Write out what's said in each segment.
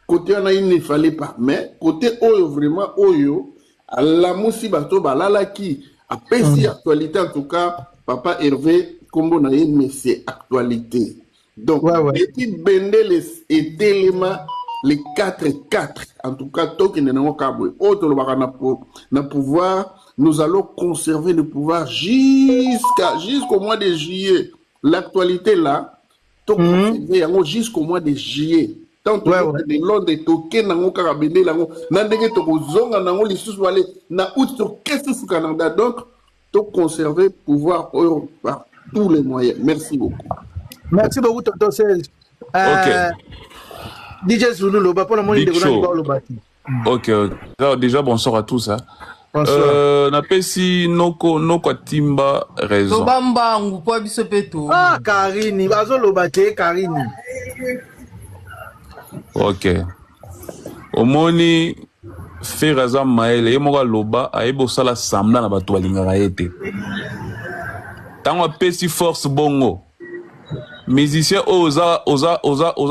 côté on a il ne fallait pas mais côté oyo vraiment oyo la musi bato balala qui a pesi actualité en tout cas papa Hervé combo na mais c'est actualité donc depuis bende et éléments les 4-4 en tout cas toi qui n'en kabwe autre na pouvoir nous allons conserver le pouvoir jusqu'au mois de juillet l'actualité là jusqu'au mois de juillet tant que de Londres toke nango karabende lango nandenge to kozonga nango lisusu wale na out to qu'est-ce que Canada donc to conserver pouvoir par tous les moyens. Merci beaucoup tonton Serge. DJ Zulu Loba pour le moment de OK. Alors, déjà bonsoir à tous napesi noko timba raison Lobamba ngupo biso peto Karini bazo lobate Karini. OK. Omoni Feraza Maele yemoka loba ayebo sala samla na bato balingaka ete. Tango apesi force bongo. Musicien oza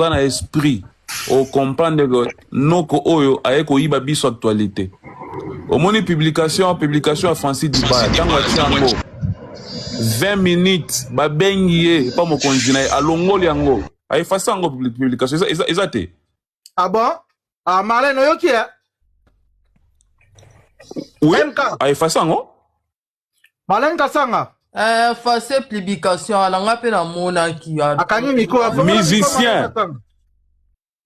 na esprit o comprendre que noko oyo ayeko yiba biso actualité. Omoni publication à Francis Dibaya tango atiango 20 minutes babengiye pa mo konjina alongoli yango. Ay fasa ngo publication ezate. Ah bon? Ah Marlène oyoki oui. Ay fasa ngo? Marlène Kasanga. Fasa publication alanga pe na mona ki akanyi miko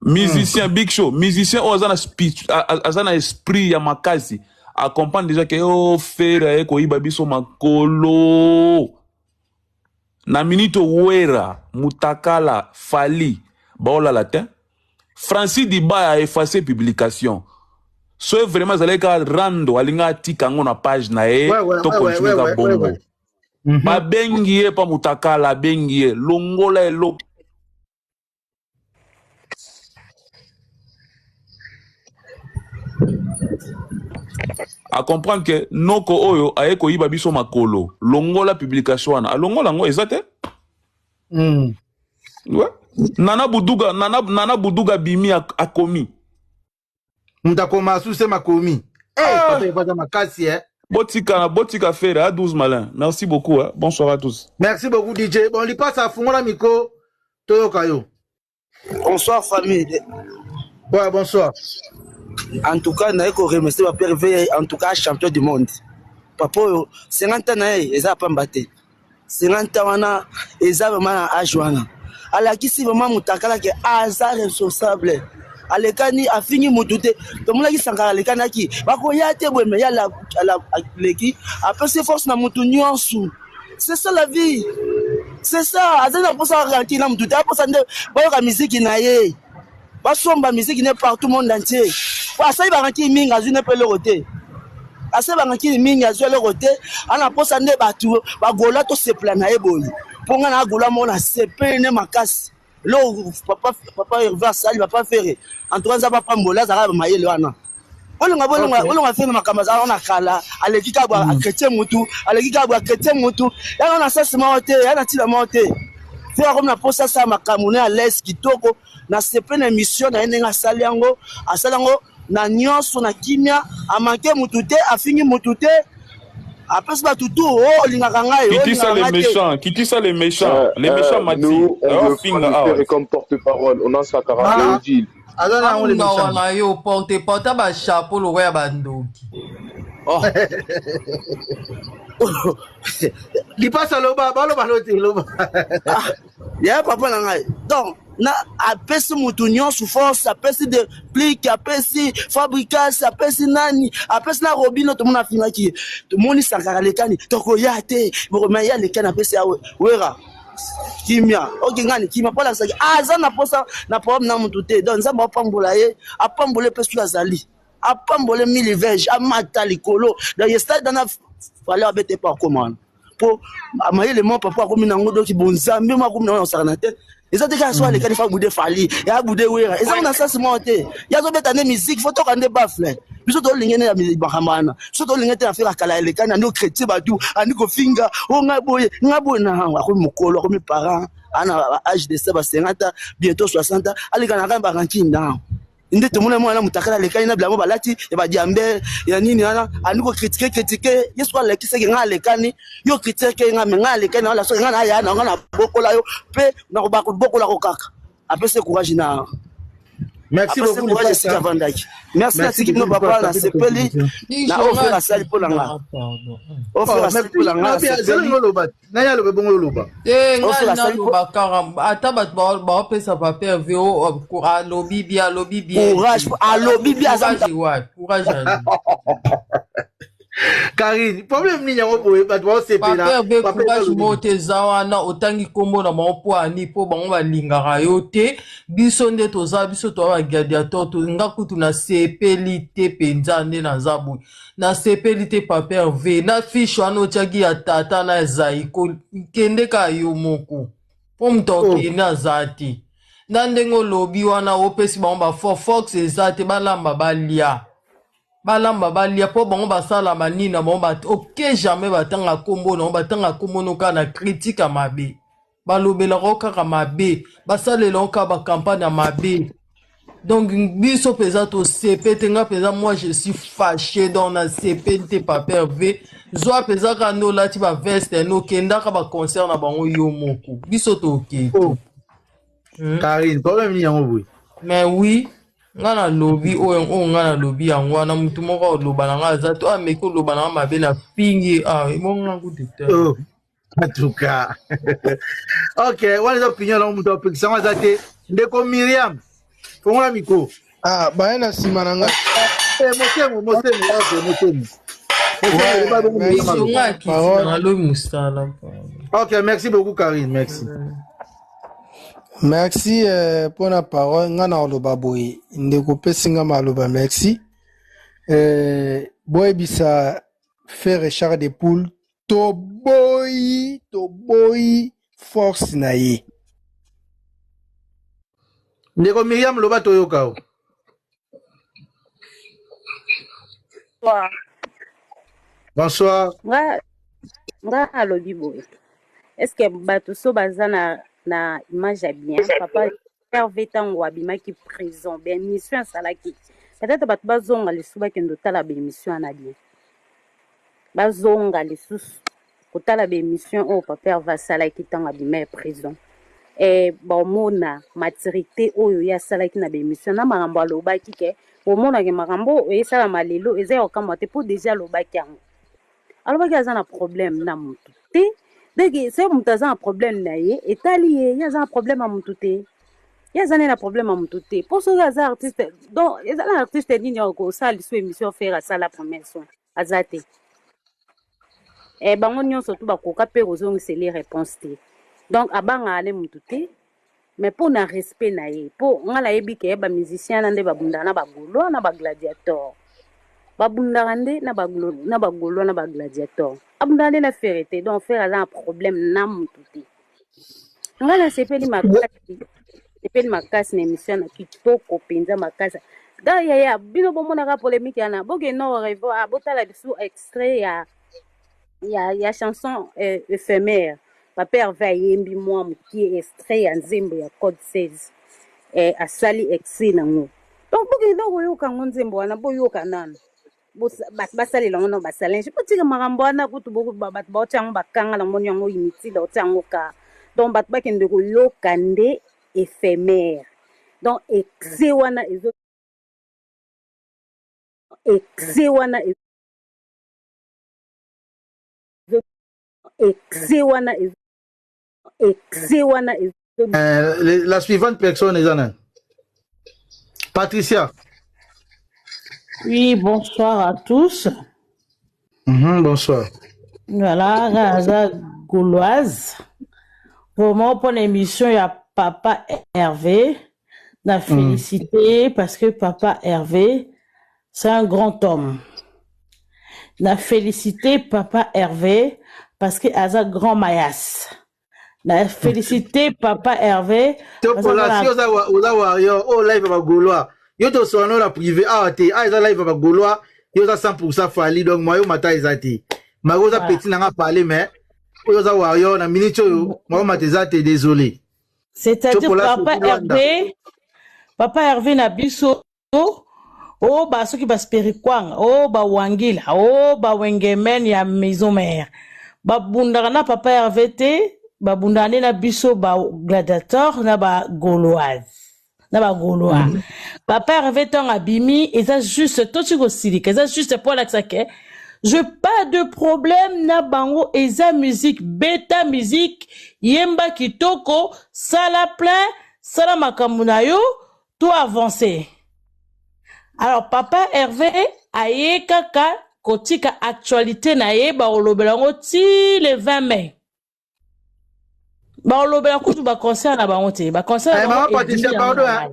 musicien Big Show musicien ozana speech azana esprit ya makasi a comprendre déjà que o fera ko iba biso makolo na minito wera mutakala fali baola latin Francis Dibaya a effacé publication so vraiment zalé ka rando alinga tika ngo na page na to continuer ka bongo ba bengiye pa mutakala bengiye longola elo à comprendre que noko oyo ayeko yiba biso makolo longola publication wana alongola ngo ezate ouais nana buduga bimi akomi mtakoma suse makomi papa makasi botika faire à 12 malin merci beaucoup bonsoir à tous merci beaucoup DJ bon li passe à fungola miko toyoka yo bonsoir famille ouais bonsoir. En tout cas, nous avons remercié ma père veille, en tout cas, champion du monde. Papa, 50 ans, ils ont pas battu. 50 ans, ils ont vraiment à jouer. Alors, qui si vraiment Moutakala qui est hasard responsable. Alekani a fini Moutouté. Tout le monde qui s'en a Alekani qui. Bakoyate, mais il y a la l'équipe. Après, c'est force na Moutounion sous. C'est ça la vie. C'est ça. Azana pour ça rentrer na Moutouté. Après ça, la musique qui naïe. Basomba musique n'est partout le monde entier. Ça il va rentrer minga zune pe le côté. Ça va rentrer minga zune le côté. Ana posa ne batu ba gola to se plana e boy. Ponga na gola mo na se pe ne makasi. Lo papa va sali va pas faire. En tout cas ça va pas mbola ça va maye le wana. Olonga fait makamaza on a kala aleki ka ba chrétien mutu aleki ka ba chrétien mutu. Ya on a ça se monter, ya na tila monter. Faire comme na posa ça makamune à l'aise kitoko. Na sepe na émission na enenga salango asalango na nyonso na kimia amanke mutute afingi mutute après ba tutu lingaka ngai qui dit ça les méchants Mati nous on veut faire comme porte-parole on a sa caractéristique alors on a yo porte ba chapeau le roi bandoki li passe loba loba ya papa na ngai donc na apesi mutu nyonso force apesi de plique apesi fabricage apesi nani apesi na robino to mona finaki to moni sakara lekani tokoya te mais ya lekani apesi ya wera kimia ngani kimia pola saki aza na posa na problème na mutu te donc nzamba apambola ye apambole pesu azali apambole mili vege amata likolo donc yesta dans fallait abete pas comment pour amaye le mon papa comme nango doki bonzambe ma comme na sakana te ils ont déjà soit les canifs boudé fali ya boudé wera ils ont ça se monter ya zo beta ne musique faut to kande bafle biso to lingene ya musique bahamana so to lingete na faire kala le kana no chrétien batu ani ko finga o ngaboye na ko mokolo ko mes parents ana âge de 50 bientôt 60 ali kana kamba rankinda inde tout le monde mutakala lekani na blamo balati e ba diambe ya nini ana aniko critiquer yesu ala ki seke nga lekani yo critiquer nga menga lekani ala so nga na ya na nga na bokola yo pe na ko ba ko bokola ko kaka après ce courage na Merci beaucoup. Merci à l'équipe de papa, la CPL. Na offert la salle pour l'anga. Offert la salle pour l'anga. Naya le bon loba. Offert la salle pour l'anga. Atabat ba pesa papier VO à lobby bien. Courage à lobby bien. Courage. Karine, problème ni yango boye ba doit se pela. Papa courage mote zawana otangi kombo na mapo ani po bango ba lingara yote biso nde toza biso to ba gladiateur to ngakutu na sepelite penza nde na zabu na sepelite papa V na fiche wana ochaki ya tata na zaiko kende ka yo moko po mtoki na zati na ndengo lobi wana opesi bango ba fox ezate balamba balia balamba balia po bango basala manina bango ok jamais batanga kombo na batanga kombo no kana critique mabe balobela ko kaka mabe basalela ka ba campagne mabe donc biso pesa to CP tenga pesa moi je suis fâché dans na CP te papier V zo pesa ka no lati ba veste no kenda ka ba concert na bango yo moko biso to ok Karine problème ni yango boye mais oui ngana lobby oyo ngana lobby yango wana mutu moko loba na ngaza to ameko loba na mabe na pingi imonga kudeta en tout cas OK wala opinion la mutu opinion sama zate ndeko Miriam fongola miko baena sima na nga OK merci beaucoup Karine merci. Merci pour la parole. Ngana oloba boy. Ndeko pesinga maloba merci. Boy bisa faire Richard de Poule. To boy force na ye. Ndeko Miriam loba toyoka. Bonsoir. Nga alobi boy. Est-ce que bato so bazana na image ya bien papa Hervé tango abimaki prison ben mission asalaki peut-être bato bazonga lisusu bakende otala bemission na bien bazonga lisusu kotala bemission oyo papa Hervé asalaki tango abimaki prison bomona maturité oyo ye asalaki na bemission na makambo alobaki ke bomonake makambo oyo esalama lelo eza ya kokamwa te mpo deja alobaki yango alobaki aza na problème na motu te. Donc, c'est un problème naie et tali y a un problème à mon touté. Il y a un problème à mon touté. Pour ce gars artiste donc il y a un artiste ni ko ça li sou émission faire ça la première son azate. Et bango nyon surtout ba ko kapé ozong c'est les réponses té. Donc abanga ale mon touté mais pour na respect naie pour ngala yebi ke ba musicien nande ba bunda na ba golo na ba gladiateur. Babundarande na bagolo na bagladiateur abundande na ferité donc faire un problème na mututi ngala sepeli makasi na émission na kitoko penza makasa da ya bino bomona ka polémique yana boge no revo abotala bisu extrait ya chanson éphémère papa Hervé yembi moi muki extrait ya nzembo ya code 16 asali extrait nango donc boge no yo kango nzembo wana boyoka nana basali longo no basalenje potika makambo wana kutu boku bat botyango bakanga la moni yango inutile otyango ka donc bat bakende ko lokande éphémère donc exe wana ezo la suivante personne est Anna Patricia. Oui, bonsoir à tous. Bonsoir. Voilà, Gaza Gauloise. Vraiment, pour l'émission, il y a Papa Hervé. La félicité parce que Papa Hervé, c'est un grand homme. La félicité Papa Hervé parce que Aza grand mayas. La félicité Papa Hervé. Yo to sono la privé te eza live ba goloa yo za 100% fali donc moi yo mata ezati mago za petit nanga parler mais yo za wario na minute yo moi mata ezati désolé c'est-à-dire Papa Hervé na biso oh ba soki ba spirikwanga oh ba wangila oh ba wengemen ya maison mère babundaka na papa Hervé te babundaka nde na biso ba gladiateur na ba gauloise na ba gaulois papa Hervé ntango abimi eza juste toti kosilika eza juste mpo alakisa ke je pas de problème na bango eza musique beta musique yemba kitoko sala plein sala makambo na yo to avancer. Alors papa Hervé aye kaka kotika actualité na ye ba olobela ngo ti le 20 mai. Ba olobela kutu ba concert na bango te ba concert na maman Patricia pardon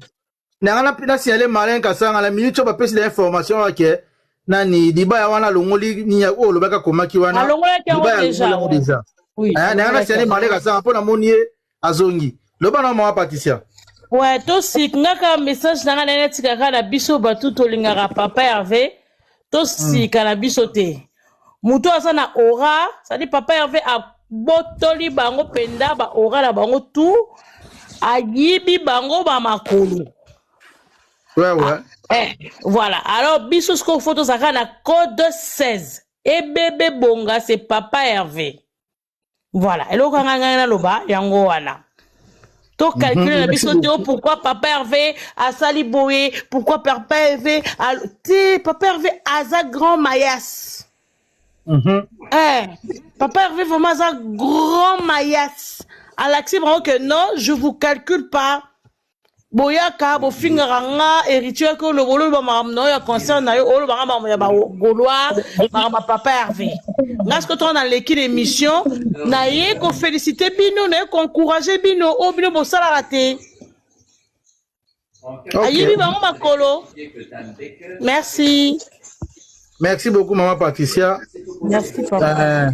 na pina signalé malin kasanga la minute ba pesi l'information ke nani diba wana longoli ni ya olobaka komaki wana diba déjà. Oui. Na signalé malin kasanga pona monie azongi. Loba na maman Patricia. Ouais, to sik ngaka message na ngana tika na biso batu to lingaka papa Hervé to sik na biso te. Muto asa na aura, ça dit papa Hervé a botoli bango penda ba aura la bango tout ayibi bango ba makolo. Ouais ouais. Voilà. Alors biso sko photo saka na code 16. Et bébé bonga c'est papa Hervé. Voilà. Elo kanga na loba yango wana. To calculer la bisotéo pourquoi papa Hervé a sali boé, pourquoi papa Hervé a papa Hervé a za grand maillas. Papa Hervé vraiment za grand maillas. À l'accès vraiment que non, je vous calcule pas. Boyaka bo fingaranga héritier que le bolo ba mamno ya concert na yo o ba mamno ya ba gaulois ba papa Hervé. Lorsque tu es dans l'équipe d'émission, na ye ko féliciter bino, na ye ko encourager bino, o bino bo sala raté. Ayibi ba mo makolo. Merci. Merci beaucoup maman Patricia. Merci papa.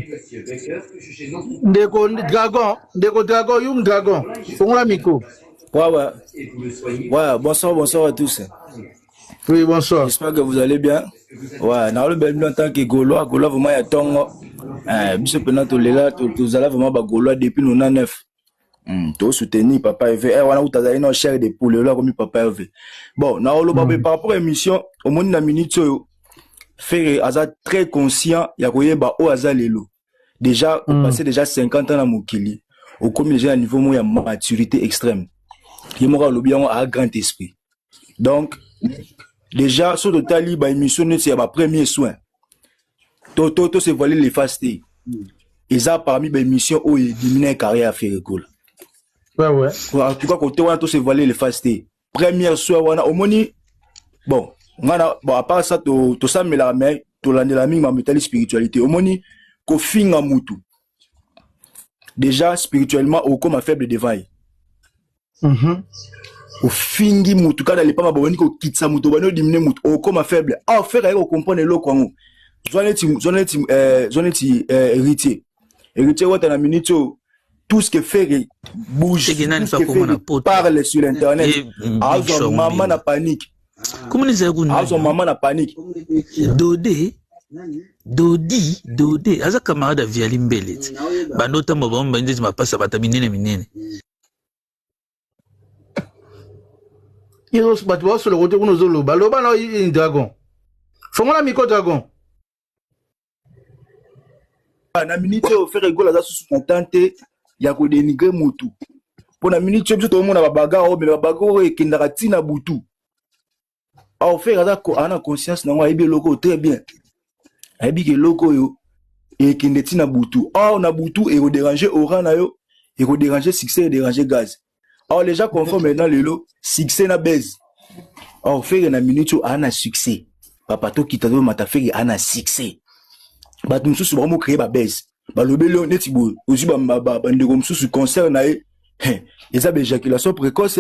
Ndeko dragon, yung dragon. Fongola micro. Ouais, bonsoir à tous. Oui, bonsoir. J'espère que vous allez bien. Ouais, dans le bel en tant que Gaulois vraiment il y a tongo. Biso pena to lela to zala vraiment ba Gaulois depuis 99. To soutenir papa Hervé. Wana utazali no chair de poule là comme papa Hervé. Bon, na olo ba par rapport à émission, au monde na minute faire aza très conscient ya koyeba o aza lelo. Déjà on passé déjà 50 ans na mokili. Au comme déjà à niveau de maturité extrême. Qui m'a bien à grand esprit. Donc déjà sur le tali ba émission c'est ma premier soin. Toto se voler les fastés. Et ça parmi ba émission où il diminue carrière à faire école. Ouais. En tout cas côté on to se voler les fastés. Première soin on a au moni bon, on a bon à part ça to ça mais la mais to la mi ma métal spiritualité. Au moni ko finga mutu. Déjà spirituellement au comme faible devant. Au fingi mutu kada lepa maboni ko kitsa mutu bano dimine mutu au comme faible. Ah faire ko comprendre lo kwango. Zoneti héritier. Héritier wata na minito tout ce que fait bouge. Parle sur l'internet. Azo maman na panique. Comment les agunes? Azo maman na panique. Dodi aza camarade à Viali Mbele bandota mobom bandezi mapasa bata minene Iros batwa sur le côté kuno zolo baloba na un dragon fongola miko dragon na minute faire gola za sous contente ya ko dénigrer mutu pour na minute biso to mona babaga o mais babaga o ekendaka tina butu a faire aza ko ana conscience na ngwa ibe loko très bien. Ayebi ke loko yo et qui ndeti na butu. Oh na butu et déranger aura na yo et déranger succès et déranger gaz. Alors les gens confondent maintenant le lot succès na baise. Oh faire na minute ana succès. Papa to kitado mata faire ana succès. Ba tum susu ba mo créer ba baise. Ba lobelo neti bo ozi ba ndeko mususu concert na e. Eza ba éjaculation précoce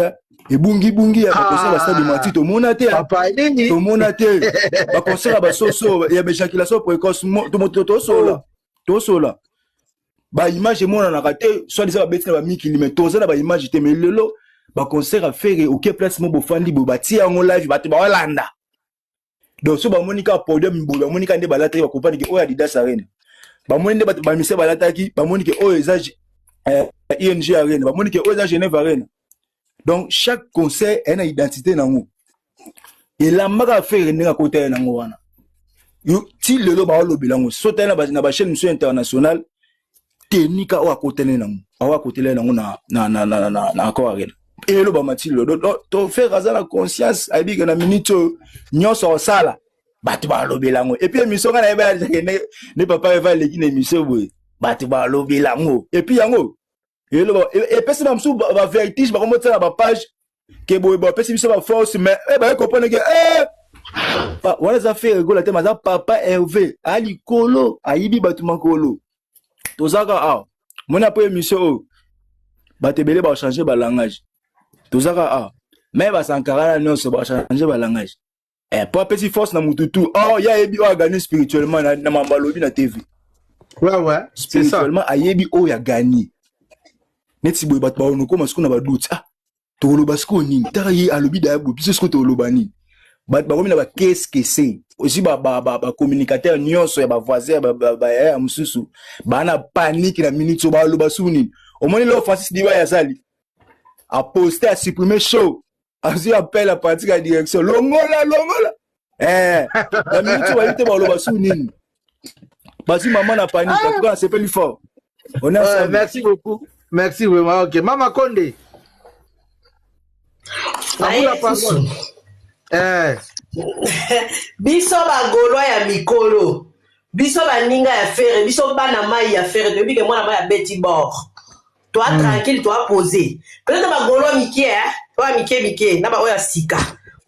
et bungi ya ba concert ba stade de mati to monate papa nini to monate ba concert ba soso ya ba éjaculation précoce to sola ba image mona na raté soit des ba beti na ba mikili mais to za ba image te mais lelo ba concert a faire au place mo bo fandi bo ba ti en live ba to ba landa donc so ba monika podium bo ba monika nde ba la tri ba comprendre que o ya Adidas Arena ba monende ba mise ba lataki ba monike o ezage ING Arena, ba monike o za Genève Arena. Donc chaque concert a une identité dans nous. elambaka affaire ndenge kota na ngo wana yo ti lelo ba lobelango sota na ba chaîne mission internationale technique o akotene nango awa kotele nango na ko arena elo ba matilo to faire razala conscience abi que na minute nyoso sala batu ba lobelango et puis émission kana eba ne papa va leki na émission boy batu ba lobelango et puis yango elo et pesi ba msu ba vertige ba komota na ba page que boy ba pesi biso ba force mais ba comprendre que wana za fait rigola te maza papa Hervé ali kolo ayibi batu makolo tozaka mona po émission batebele ba changer ba langage tozaka mais ba sankara nyonso ba changer ba langage pour petit force na mututu ya yebi o gagner spirituellement na mambalobi na TV ouais spirituellement ayebi o ya gagner neti boy bat ba onoko masiko na ba doute tolo basiko nini tara ye alobi da bo biso sko tolo bani bat ba komina ba qu'est-ce que c'est aussi ba communicateur nyonso ya ba voisin ba ya mususu bana panique na minute ba lo basuni au moins le Francis Diwa ya sali a poster a supprimer show asi appel à partir de la direction longola la minute ba ite ba lo basuni basi maman na panique en tout cas c'est plus fort on a merci beaucoup merci vraiment OK Mama Konde la parole biso bagolwa ya mikolo biso baninga ya fere biso bana mai ya fere depuis que mwana mai ya beti bord toi tranquille toi posé peut-être bagolwa mikie toi mikie na ba oya sika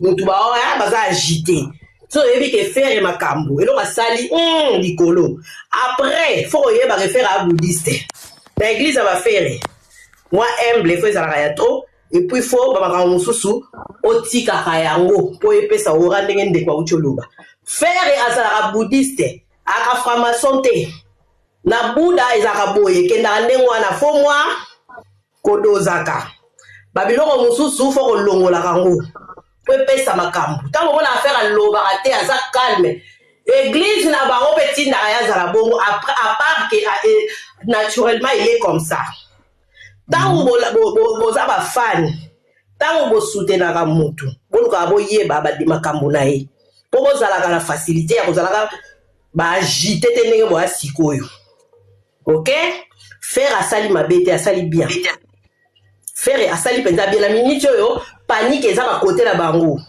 mutu ba oya baza agité so yebi que fere makambo elo basali likolo après faut yeba refaire à bouddhiste na église ba fere moi humble faut ça ya trop et puis faut baba mususu otika kayango po epesa ora ndenge ndekwa ucholoba faire azara bouddhiste aka franc-maçon te na buda ezaka boye kenda ndengo na fo moi kodozaka babiloko mususu fo kolongola kango po epesa makambo tango bona affaire loba ate aza calme église na bango petit na ya zara bongo après à part que naturellement il est comme ça. Tango boza ba fan tango bo soutenaka mutu boluka boyeba ba di makambo na ye po bozalaka na facilité ya kozalaka ba agité te ndenge bo asikoyo OK faire asali mabete asali bien faire asali penza bien la minute yo panique eza ba côté na bango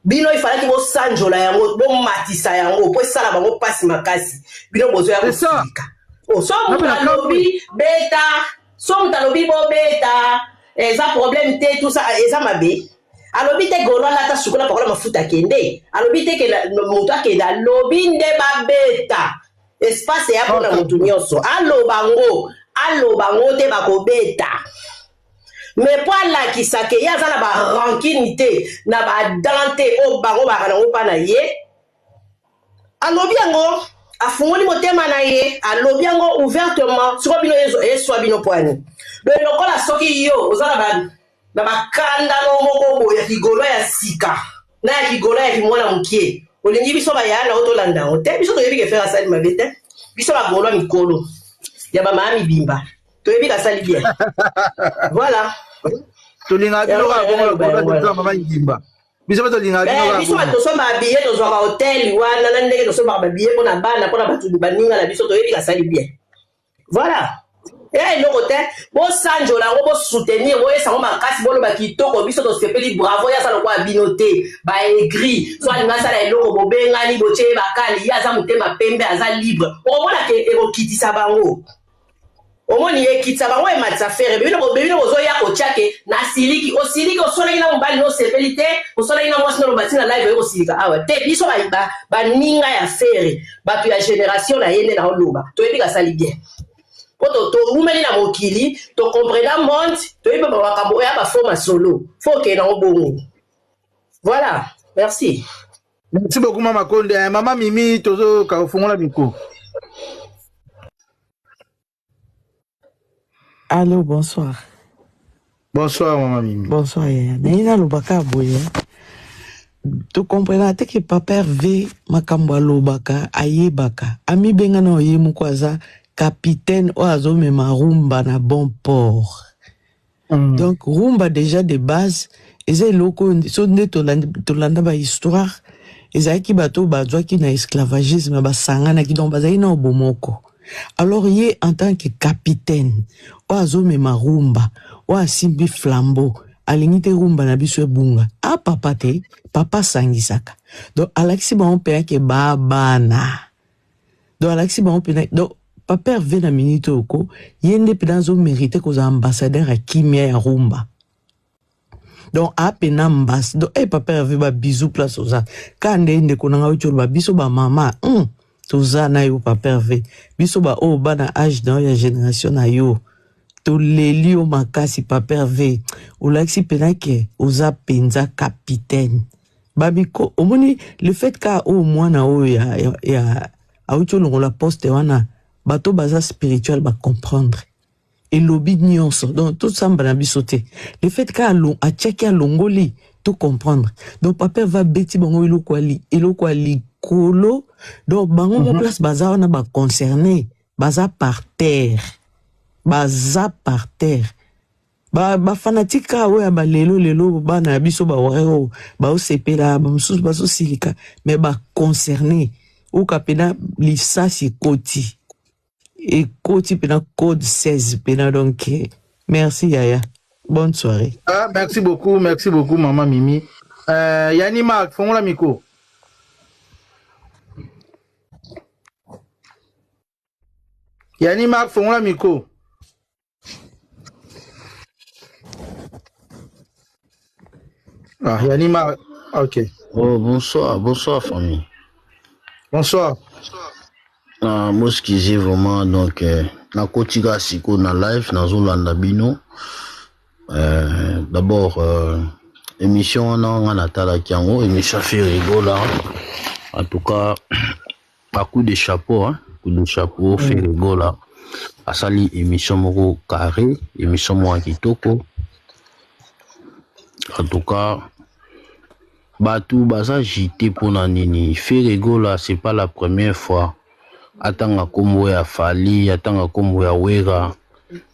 bino ifalaki bo sanjola yango bo matisa yango po sala bango pasi makasi bino bozo ya kosika so mutalobi beta som talobi bo beta eza problème te tout ça eza mabe alobi te golo la ta sukola pakola mafuta kende alobi te ke moto akende alobi nde ba beta espace ya pona moto nyonso alobango te ba ko beta mais pour la kisake ya za na ba rancune te na ba dante o bango ba kana opa na ye alobi yango afungoli motema na ye alobi yango ouvertement siko bino yeso bino poani mais lokola soki yo ozala na bakanda no moko boya kigolo ya sika na ya kigolo ya kimwana mukie olingi biso ba yana otolanda ote biso toyebi ke faire sali mabete biso ba golo mikolo ya ba mami bimba toyebi ka sali bien voilà tolinga kilo mama ngimba biso tolinga kilo biso to ba billet to zo ba hotel wana na ndenge to so ba billet pona bana pona batu baninga na biso toyebi ka sali bien voilà et le côté bo sanjo la bo soutenir bo esa makasi bo lo ba kitoko biso to sepeli bravo ya sala kwa binote ba aigri so alinga sala eloko bo bengani bo che bakali ya za mutema pembe aza libre o mona ke ero kitisa bango o moni e kitisa bango e matsa fere bino bozo ya ko chake na siliki o sola ina mbali no sepeli te o sola ina mwasi no batina live e ko silika awa te biso ba ninga ya fere ba tu ya génération na yende na oloba to ebi ka sali bien to umeli na mokili to comprendre monde to ibe ba makambo ya ba forma solo faut que na obongo voilà merci beaucoup Mama Konde Mama Mimi tozo ka fungola miko. Allô, bonsoir. Bonsoir Mama Mimi. Bonsoir Naina lobaka boye tu comprends que papa Hervé makambo alobaka ayebaka ami benga na oye mukwaza capitaine oazo me marumba na bon port Donc rumba déjà de base eza eloko so nde tolanda ba histoire ezalaki bato bazwaki na esclavagisme basanganaki donc bazalaki na obomoko. Alors ye en tant que capitaine oyo azomema rumba oyo asimbi flambeau alingi te rumba na biso ebunga papa te papa sangisaka donc alakisi bango mpe yake babana donc alakisi bango mpe donc papa Hervé na minute oko ye nde mpe azomérite kozala ambassadeur ya kimia ya rumba. Donc apena mbas donc papa Hervé ba bisou place oza kande ndeko nanga ocholo ba biso ba mama toza na yo papa Hervé biso ba o bana âge na ya génération na yo to leli o makasi papa Hervé olaxi penake oza penza capitaine babiko omoni le fait ka o mwana o ya ocholo la poste wana bato baza spirituel ba comprendre et lobby nyonso donc tout ça mbana bisoté le fait ka a checker longoli tout comprendre donc papa va beti bango eloko ali kolo donc bango mo place baza wana ba concerné baza par terre ba fanatika oya ba lelo bana biso ba wareo ba osepela ba mususu ba sosilika mais ba concerné ou kapena lisasi koti et Koti pena code 16 pena donc merci Yaya, bonne soirée. Merci beaucoup maman Mimi. Yani Marc, fais la micro. Yani Marc, fais la micro. Yani Marc, ok. Oh, bonsoir famille. Bonsoir. Moi ce qui j'ai vraiment donc na kotika siko na live na zolanda bino d'abord émission na tala kiango émission fait rigola en tout cas à coup de chapeau fait rigola asali émission moko carré émission mo kitoko en tout cas batu baza jité pona nini fait rigola c'est pas la première fois. Atanga kombo ya Fali, atanga kombo ya Wera,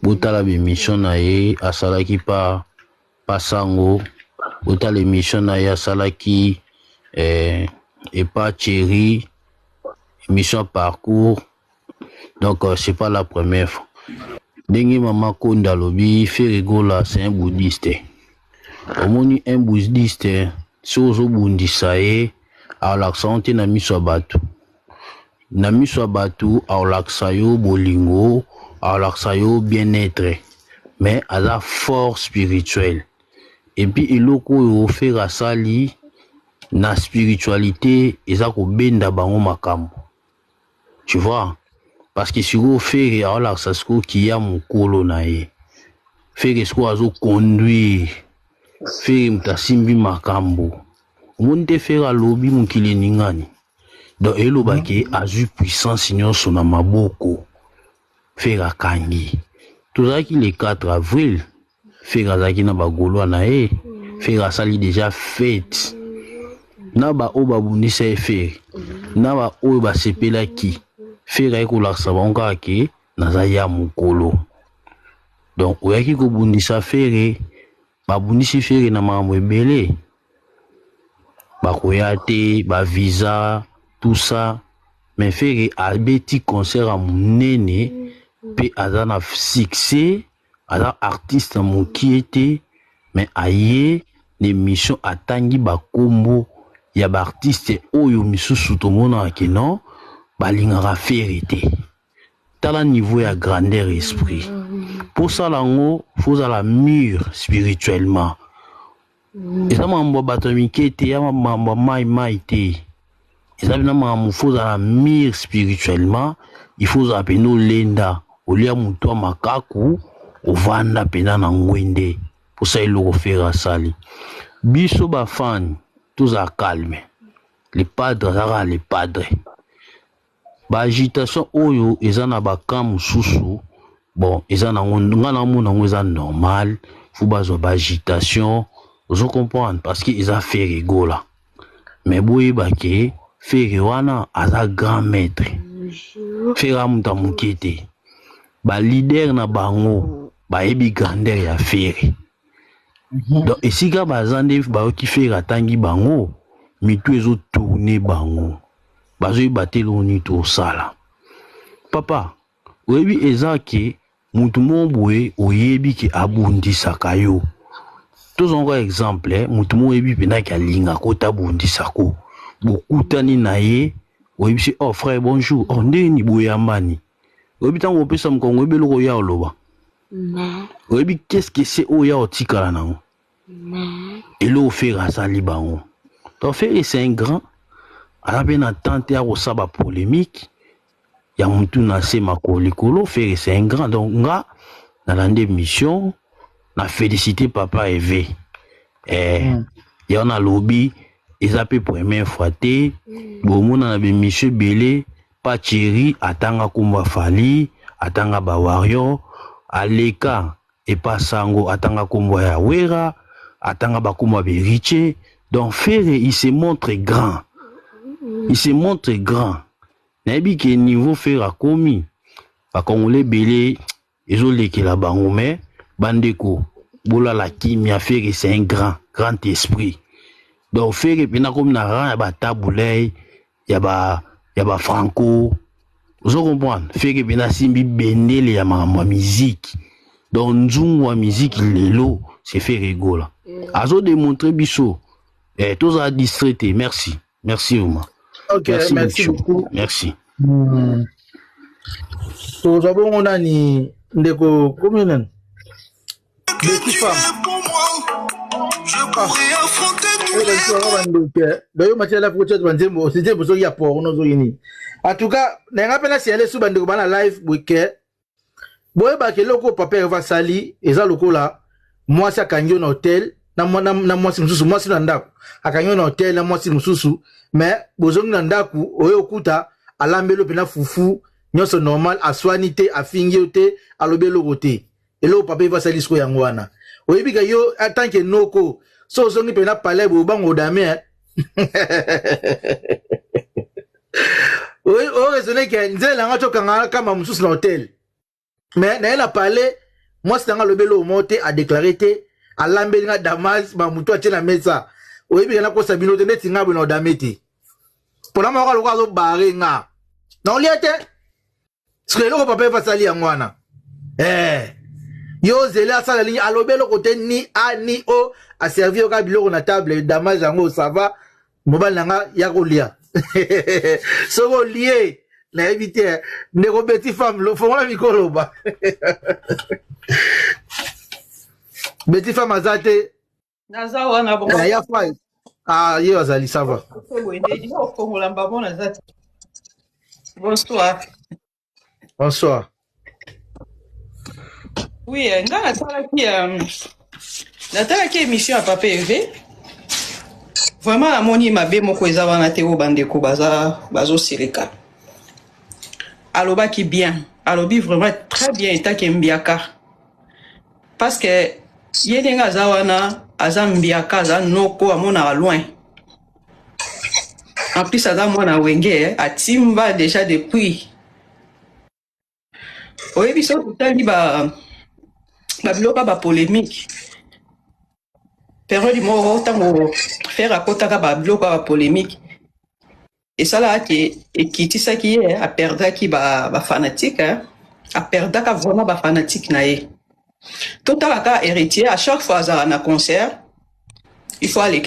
botala l'émission na ye asalaki pa Sango, botala l'émission na ye asalaki et pas Thierry, émission parcours. Donc c'est pas la première fois. Dengue Mama Konda lobi fait rigola, c'est un bouddhiste. Omoni un bouddhiste, si ozo bundisa ye, a l'accent na miso batu. Nami so batu a laksayo bolingo a laksayo bien-être mais à la force spirituelle et puis iloko yo faire sali na spiritualité ezako benda bango makambo tu vois parce que si vous faire a laksasko qui ya mukolo na ye faire sko azo conduire faire mtasimbi makambo monde faire lobi mukili ningani. Donc elobaki azu puissance nyonso na maboko fera kangi tozaki le 4 avril fera zaki na bagolo na e fera sali déjà fête na ba oba bundisa efere na ba oyo basepela ki fera ekolakisa bango ke naza ya mokolo donc oyaki kobundisa fere babundisi fere na makambo ebele bakoya te ba visa tout ça mais faire un petit concert à monene pe azana succès ala artiste mon qui était mais aye l'émission atangi ba kombo ya ba artiste oyo misusu to mona ke non balingara ferité tala niveau ya grandeur esprit pour ça lango faut la mûr spirituellement et ça mambo batomikete ya mambo mai te. Et ça, il faut la mire spirituellement, il faut appeler nos lenda, au lieu de makaku, au vanda pena na ngwende. Pour ça, il le faire à sali. Biso ba fan, tous à calme. Les padres, les padres. Ba agitation oyo, ezana ba kam susu. Bon, ezana ngana mona ngweza normal. Faut ba agitation. Vous comprenez parce qu'ils a fait rigola. Mais boye bake. Fere wana aza grand maître fera muta mukete ba leader na bango bayebi grandeur ya Ferré. Donc esika bazande baoki Ferré atangi bango mitu ezo tourner bango bazo batelo ni to sala. Papa oyebi ezaki mutu mombwe oyebi ki abundisaka yo. Tozongo exemple mutu moyebi pena ki alinga kota bundisako bokutani na ye oyebi si oh frère bonjour oh ndeni boyambani oyebi tango pesa mkongo oyebi loko ya oloba oyebi qu'est-ce que c'est oya otikala nango et là Ferré asali bango. Donc Ferré c'est un grand arabe na tante ya kosaba polémique ya mutu na se makolikolo. Ferré c'est un grand donc nga na lande mission na féliciter papa Hervé ya na lobby eza pe première fois te bomona na be monsieur Belé pa Thierry atanga kumba Fali atanga ba Wario aleka et pas sango atanga kumba ya Wera atanga ba kumba be Riche. Donc Ferré il se montre grand, il se montre grand. Nabi ke niveau Ferré a commis ba Congolais Belé ezolekela bango mais bandeko bola la kimia. Ferré c'est un grand esprit. Donc Ferré pena comme na ran ya ba Taboulay ya ba Franco vous comprenez. Ferré pena simbi benele ya ma musique. Donc nzungu wa musique lelo c'est Ferré gola azo démontrer biso tous à distraité. Merci Oma. Ok, merci beaucoup. Merci. So zabon on a ni ndeko combien Betty Femme. D'ailleurs, Mathieu la photo de Banzembo, c'était pour ça qu'il y a pour on a ini. En tout cas, n'a pas si elle est sous bandeko bana live week-end. Boy ba ke loko papa va sali, eza loko là. Moi ça kanyo na hôtel, na moi si mususu, moi si na ndako. Akanyo na hôtel na moi si mususu, mais bozongi na ndaku oyo kuta alambelo pena fufu, nyonso normal aswanite afingiote alobelo roté. Et là papa va sali sko yangwana. Oyebi ka yo atanke noko so zongi pena palais bo bango dame. Oui, o raisonner que nzela nga tokanga kama mususu na hôtel. Mais na la palais moi c'est dans le belo monté a déclaré té à l'ambelina Damas ba mutu atie na mesa. Oyebi na ko sabino te neti ngabo na damete. Pour la moko lo zo baré nga. Na oliete. Sike lo papa va sali yangwana. Yo zele asala ligne alobelo côté ni a ni o a servi au kabilo na table Damas yango ça va mobile nanga ya kolia. Soko lié na éviter ndeko Betty Femme lo fond la mikolo ba. Betty Femme azate naza wana bon ya fa yo azali ça va. Bonsoir. Bonsoir. Oui, nga natalaki émission à Papa Hervé. Vraiment amoni mabe moko eza wana te o bandeko bazo sileka. Aloba ki bien, alobi vraiment très bien etaki mbiaka. Parce que yedenga za wana aza mbiaka aza noko amona loin. En plus aza mwana wenge atimba déjà depuis. Oyebi so totali ba biloka ba polémique. Période moko tango faire à kota ba biloka ba polémique. Et ça là qui ekitisa ki a perda ki ba fanatique a perda ka vraiment ba fanatique na ye. Total ka héritier à chaque fois à un concert il faut aller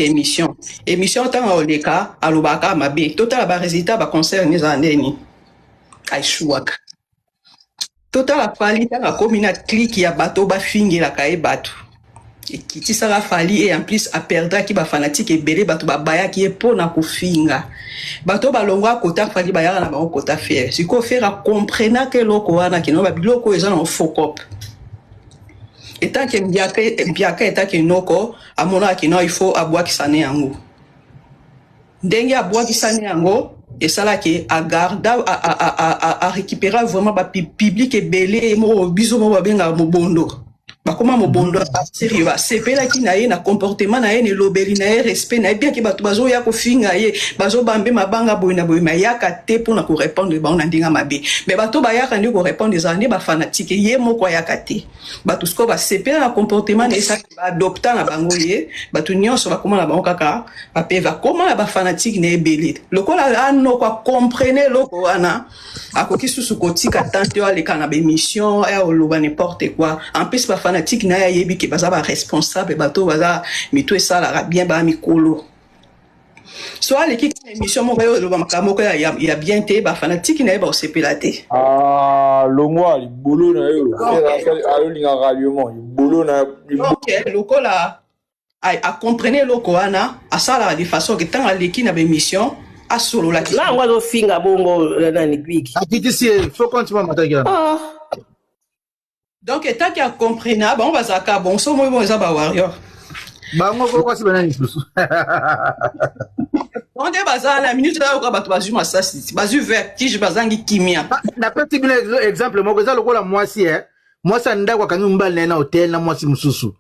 émission tango oleka alobaka mabe total ba résultat ba concert ni za ndeni aishuaka. Total a fali ta komina clique ya bato ba fingela kae bato. Et qui ça la fali et en plus a perdre qui ba fanatique et belé bato ba baya qui est pour na kofinga. Bato ba longwa kota fali ba yala na ba kota faire. Si ko faire a comprendre que loko wana ki no ba biloko eza na fokop. Et tant que mbiaka eta ki noko amona ki no il faut abwa ki sané yango. Ndenge abwa ki sané yango et ça là qui a garda à récupérer vraiment ba public et belé mo biso mo ba benga mo bondo. bakoma mobondo sérieux basepelaki na ye na comportement na ye na elobeli na ye respect na ye bien ke bato bazoya kofinga ye bazobambe mabanga boye na boye mayaka te mpona korépondre bango na ndenge mabe me bato bayaka nde korépondre ezala nde bafanatike ye moko ayaka te bato sikoyo basepela na comportement na ye saki baadopta na bango ye bato nyonso bakoma na bango kaka bape bakoma na bafanatike na ebele lokola anoko akomprene eloko wana akoki susu kotika tante oyo aleka na bémission ya oloba n'importe quoi en plus bafanatique na ye ayebi ke baza baresponsable bato baza mito esalaka bien baya mikolo so aleki kana émission moko oyo oloba makambo moko ya bien te bafanatique na ye baosepela te longwa libolo na ye alolingaka liement libolo na lokola akomprene eloko wana asalaka de façon ke ntango aleki na bémission asololaki là ngo azofinga bongo nani kwiki akitisi faut continuer mataki wana donc etaki akomprena bango bazalaka bon so moi bon eza bawarrior bango kokwasi banani lisusu onde bazala na minute oyoka bato bazwi masasi bazwi vertige bazangi kimia napeti bino exemple moko eza lokola mwasi mwasi andako akangi mobali na ye na hotel na mwasi mosusu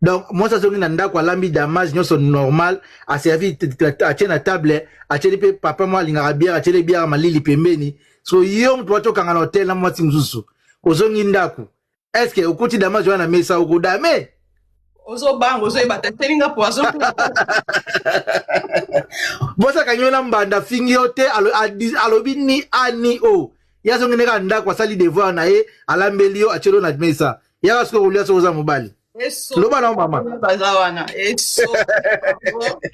donc mwasi azongi na ndako alambi damage nyonso normal aservi atie na table atieli mpe papa mo alingaka biare atieli biare malili pembeni so yo moto watokanga na hotel na mwasi mosusu ozongi ndako est-ce que okoti damage wana na mesa okodame ozobanga ozoyeba telinga poison bosaka nyo na mbanda fingi yo te alobi ni ani o ye azongi ndeka ndako asali devoir na ye alambeli yo atieli yo na mesa yaka sikoyo kolia soko oza mobali loba na mama baza wana eso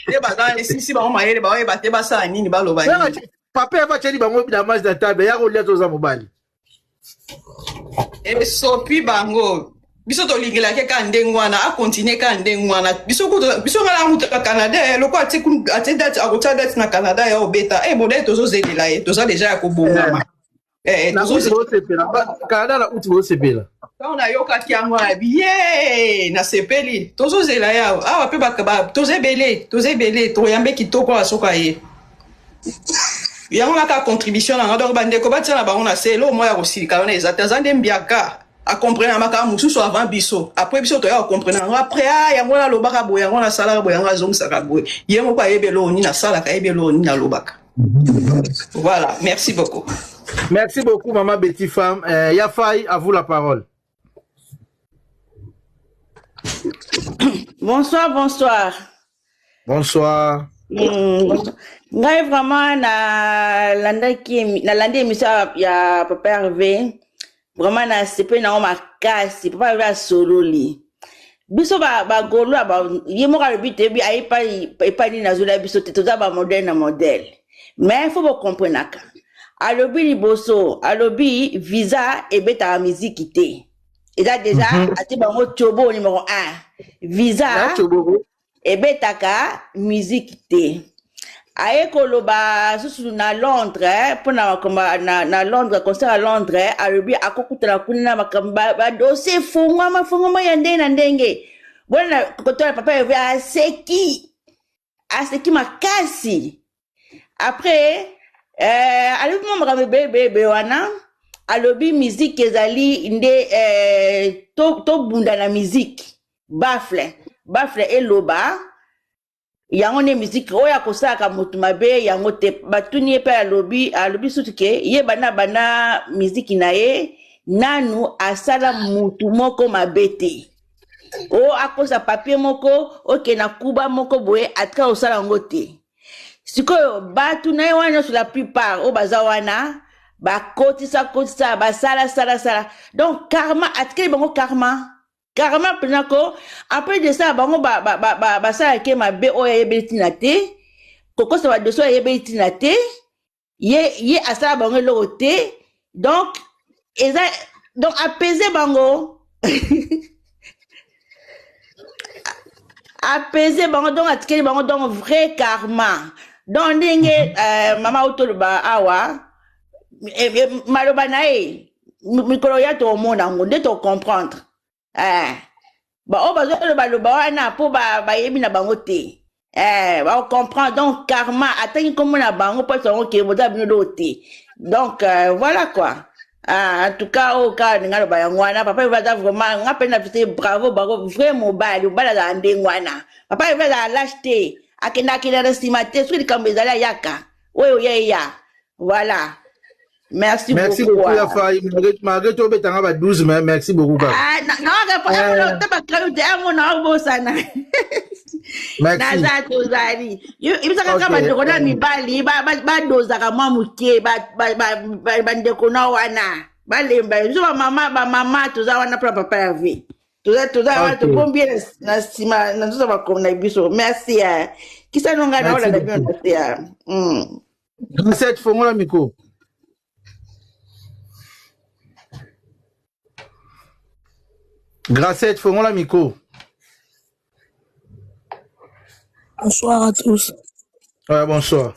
te baza esisi bango mayele baoyeba te basala nini baloba nini papa eva atieli bango damage na table yaka kolia soko oza mobali esopi bango biso tolingelaki ka ndenge wana akontinue ka ndenge wana biso ngala mutaka Canada loko atie date akotia date na Canada ya obeta modele tozozelela ye toza deja ya kobongama Canada na uti bosepela ntango nayokaki yango na bien nasepeli tozozela ye awa mpe toza ebele toyambe kitoko asoka ye yango naka contribution nanga donc bandeko batia na bango na se elo moya kosilika wana eza te aza nde mbiaka akomprena makambo mosusu avant biso après biso toya kokomprena yango après yango nalobaka boye yango nasalaka boye yango azongisaka boye ye moko ayebeli oyo nini nasalaka ayebeli oyo nini nalobaka voilà merci beaucoup merci beaucoup maman Betty Femme Yafai à vous la parole. Bonsoir ngai vraiment nalandi émission ya Papa Hervé vraiment nasepe nango makasi Papa Hervé asololi biso bagolo ye moko alobi te bi ayepa nini azola biso te toza bamodele na modele mais fo bokomprenaka alobi liboso alobi visa ebetaka miziki te eza deja ati bango tiobo numéro 1 visa ebetaka miziki te aye koloba susu na Londres pona na Londres concert à Londres alobi akokutana kuna ba dossier fungama ya ndenge na ndenge bona kotola Papa Hervé aseki makasi après alobi makambo bebe wana alobi miziki ezali nde tobunda na miziki bafle eloba yango ne miziki oyo akosalaka motu mabe yango te batuni ye mpe alobi sutu ke ye bana miziki na ye nanu asala motu moko mabe te o akosa papier moko oke na kuba moko boye atika osala yango te sikoyo batu na ye wana sur la plupart o baza wana bakotisa basala donc karma atikeli bango karma penako après de ça bango basala ke mabe oyo ayebeli ntina te kokosa badosi oyo ayebeli ntina te ye asala bango eloko te donc apaiser bango donc atikeli bango donc vrai karma donc ndenge mama otoloba awa maloba na ye mikolo ya tomona ngo nde tocomprendre oyo bazoloba wana mpo bayebi na bango te bacomprendre donc karma atangi komona bango mpo bango ke boza bino loo te donc voilà quoi En tout cas, au cas de Ngwana, papa, il va dire vraiment, on a peine à faire bravo, bravo, vrai mobile, ou balada ande Ngwana. Papa, il va l'acheter. Akena qui l'a estimé, sur le Kambezala Yaka. Oui, oui, ya. Voilà. Merci beaucoup. Merci beaucoup, malgré tout, tu as 12, mais merci beaucoup. Ah, non, non, tu pas mon arbre, ça. Naza tozali. Il me saka ba ndekona mibali ba dozaka mwa muke ba ndekona wana. Ba lemba. Zo ba mama toza wana pra papa Hervé. Toza wana to combien na sima na toza ba kona biso. Merci. Kisa nonga na ola da bien na Cette fongola miko. Gracette fongola miko. Bonsoir à tous. Ouais, bonsoir.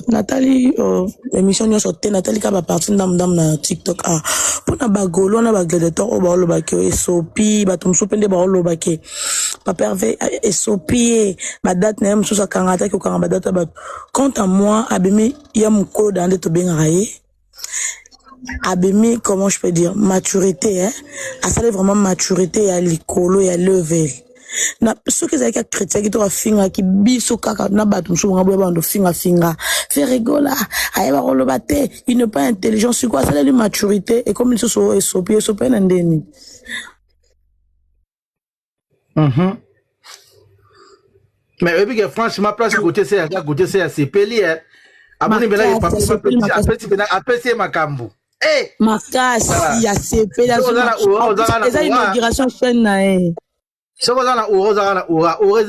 Nathalie, l'émission nous sortait, Nathalie qui va partir dans na TikTok. Ah, pour na bagolo, na bagledator, au baolo bakio, sopi, batum sopende baolo baké. Papa Hervé, sopi, ma date n'a même chose à kangata qui kanga date bat. Quant à moi, abimi, y'a mon code dans des tobeng raye. Abimi, comment je peux dire, maturité, hein. Ah, ça vraiment maturité, à l'écolo, et à level. Na ceux qui ont chrétien qui doivent finir qui biso kaka na batum so ngabo bando finga fait rigola ayeba ko lobate il n'est pas intelligent sur quoi ça la maturité et comme ils se sont sopé ndeni mais oui que franchement place côté c'est assez peli hein aboni bela il pas après c'est makambo eh makasi ya CP la ça inauguration chaîne na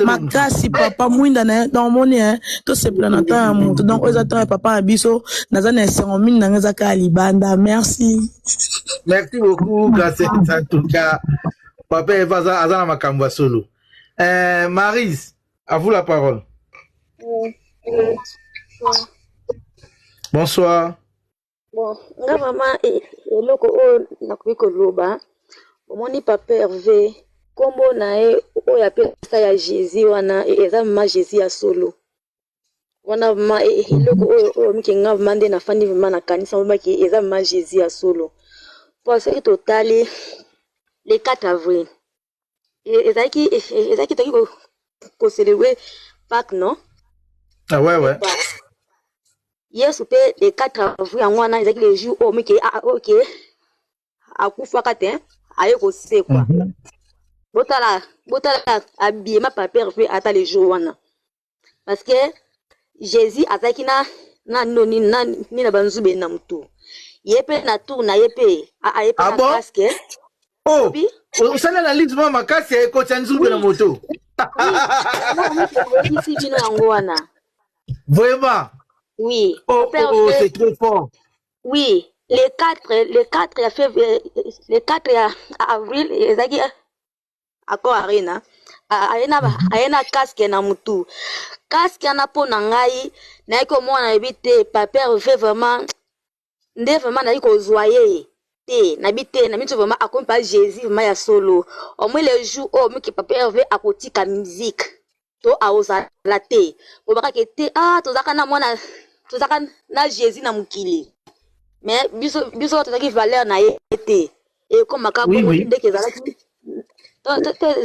makasi papa mwinda na dans mon hein to se planata monte donc aux attend papa abiso nazana 5000 na ngazaka libanda merci beaucoup grâce en tout cas papa Eva azana makambo solo Maryse à vous la parole. Bonsoir. Bon nga mama eloko o nakoki koloba omoni papa Hervé kombo nae oyo apesa ya Jésus wana eza mama Jésus ya solo wana mama eloko oyo mikenga mama nde nafandi mama na kanisa mobaki eza mama Jésus ya solo pour ce total le 4 avril ezaki taki ko célébrer Pâques non ah ouais yes pe le 4 avril en wana ezaki le jour o mike OK akufa kate aye ko se quoi botala habillé ma papa Hervé ata les jours wana parce que Jésus azaki na noni na banzube na mutu yepe na tour na yepe ayepe na casque oh usana na liste mama kasi ko chanzube na moto ici bino yango wana vraiment oui c'est très fort oui le 4 février le 4 avril ezaki ako arena ayena casque na mutu casque na po na ngai na ko mona ebite papa Hervé vraiment nde vraiment na ko joyer te na bite na mitu vraiment akompa Jésus vraiment ya solo au moins le jour o miki papa Hervé akotika musique to aoza la te ko baka ke te tozaka na mona tozaka na Jésus na mukili mais biso tozaki valeur na yete et comme makabo ndeke zalaki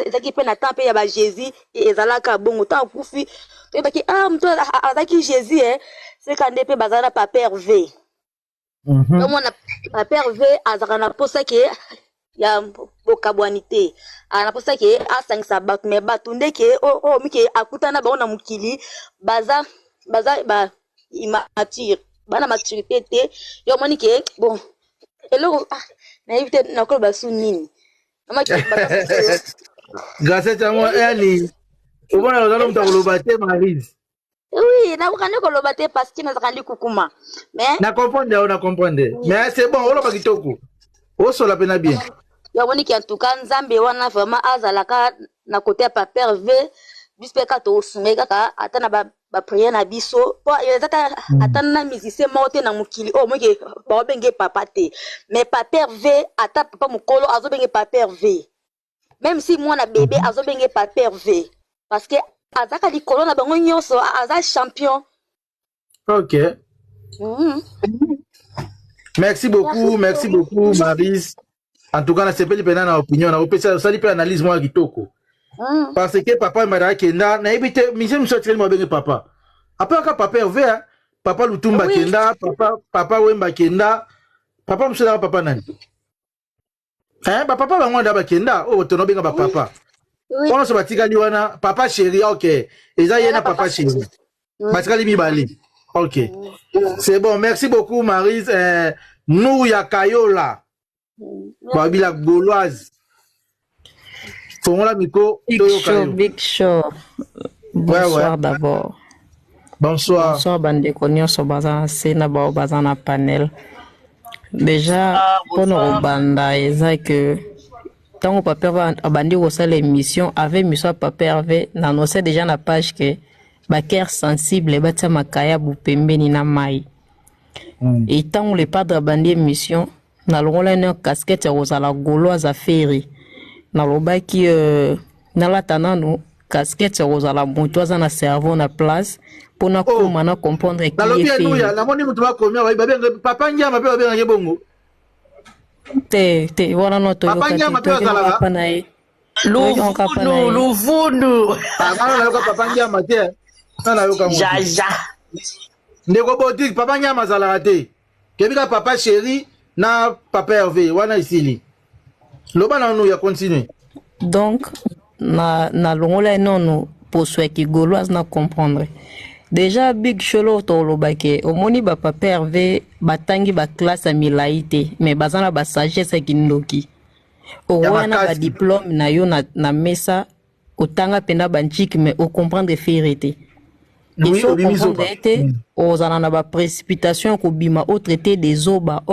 ezaki pe na temps pe ya ba Jésus ezalaka bongo temps kufi to baki mto azaki Jésus c'est quand pe bazana papa Hervé donc mon papa Hervé azaka na posa ke ya bokabwanité ana posa ke asangisa batu me batu ndeke o mike akutana ba ona mukili baza ba immature bana maturité te yo moni ke bon eloko na éviter na ko basu nini grâce à moi elle au moins on a le Maryse oui na ukane ko lobate parce que na zakandi kukuma mais na comprendre mais c'est bon on l'a pas kitoko o sola pena bien yo moni ki en tout cas nzambe wana vraiment azalaka na côté papa Hervé bispeka to sunga kaka atana ba prière na biso po ezaka atana musicien mote na mukili o moke ba benge papa te mais papa Hervé ata papa mukolo azo benge papa Hervé même si moi na bébé azo benge papa Hervé parce que azaka likolo na bango nyonso aza champion OK Merci beaucoup Maris. En tout cas, na sepeli pena na opinion na opesa sali pe analyse moi kitoko. Parce que papa mara kenda na ebite mise msotreli mo bengi papa. Après ka papa Hervé, papa Lutumba kenda, papa Wemba kenda, papa msela papa nani? Papa bango ndaba kenda, tono benga papa. On se batikali wana papa chéri, OK. Eza yena papa chéri. Batikali mibali. OK. C'est bon, merci beaucoup Marise. Nous ya Kayola. Babila Gauloise. Big Show. Bonsoir d'abord. Bonsoir. Bonsoir bandeko nyonso baza sena bao baza na panel. Déjà pour nous banda eza que tant papa abandi osala émission avec monsieur papa Hervé n'annonçait déjà na page que baker sensible batia makaya bupembeni na mai. Et tant le padre abandi émission na longola na casquette rosala gauloise à ferry. Na lobaki na latanano casquette rosala montoise na cerveau na place pour na koma na comprendre qui est fait. La moni mutu ba komia ba benga papa nyama pe ba benga bongo. Te wana no to papa nyama pe zala pa na e. Luvundu. Amana na papa nyama te. Na yoka mo. Jaja. Ndeko boutique papa nyama zala te. Kebika papa chéri na papa Hervé wana isili. Loba na nous ya continuer. Donc na longola non pour ceux qui gauloise na comprendre. Déjà big cholo to lobake omoni ba papa Hervé batangi ba classe a milaité mais bazana ba sagesse kindoki. Owana ba diplôme na yo na mesa otanga penda banchik mais au comprendre vérité. Il faut comprendre aux anana ba précipitation ko bima au traité des oba